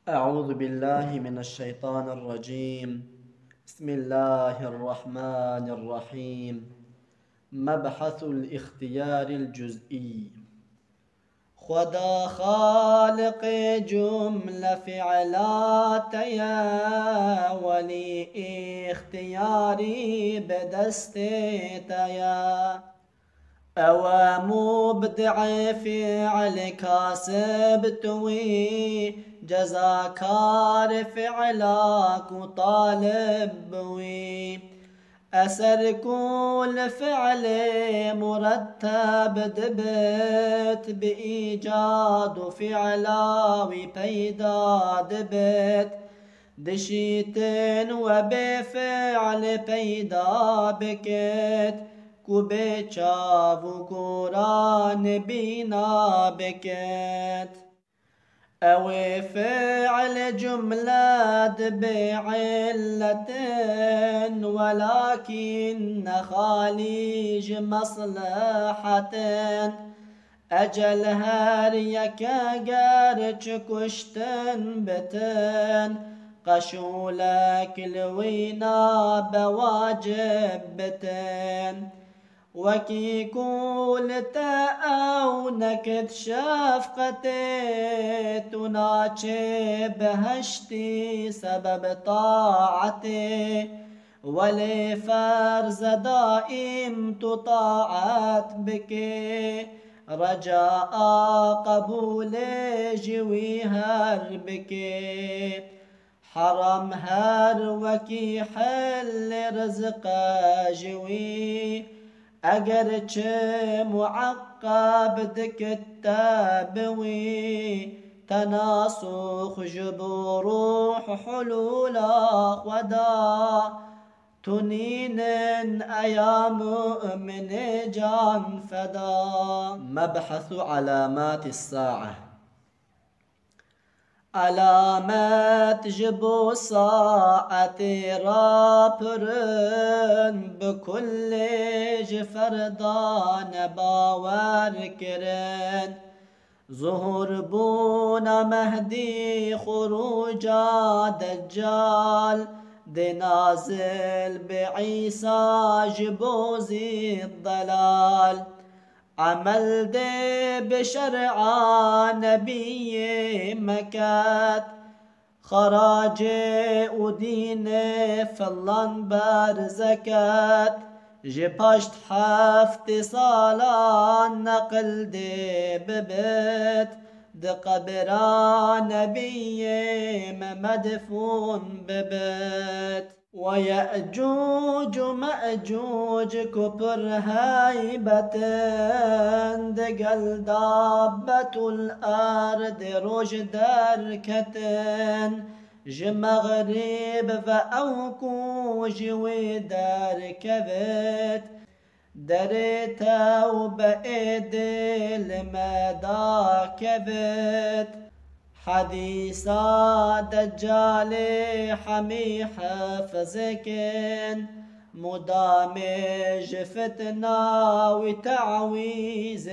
أعوذ بالله من الشيطان الرجيم. بسم الله الرحمن الرحيم. مبحث الاختيار الجزئي. خدا خالق جملة فعلات يا ولي اختياري بدستيتيا أو مبدع فعل كاسب توي جزاكار فعلاك وطالب بوي أسر كل فعل مرتب دبت بإيجاد فعلاوي بيدا دبت دشيتن وبفعل بيدا بكت كوبيتشاف وقران بينا بكت أو فعل جملة بعلة ولكن خالج مصلحة أجل هاريك قارج كشتن بتن قشولك لوينا بواجب بتن وكي كل تأونك شفقتي تناچه بهشتي سبب طاعتي ولفرز دائم تطاعت بك رجاء قبول جوي هربك حرم هر وكي حل رزق جوي اگر چه معقب دكتابوي تناسخ جبو روح حلولا خدا تنين ايام من جان فدا. مبحث علامات الساعة. علامات جبو ساعة رابرن بكل جفردان باور كرن ظهور بونا مهدي خروجا دجال دي نازل بعيسى جبو زي الضلال عمل دي بشرع نبي مكات خراج ودين فلان برزكات جبشت حفت صالان نقل دي ببت دي قبران نبي مدفون ببت ويأجوج مأجوج كبر هيبة دقل دابة الأرض رج دركة جمغرب فأوكو جوي دركبت دريتا وبأيد المدى كبت حديثا دجال حمي حفظكن مدامج فتنا وتعويزكن.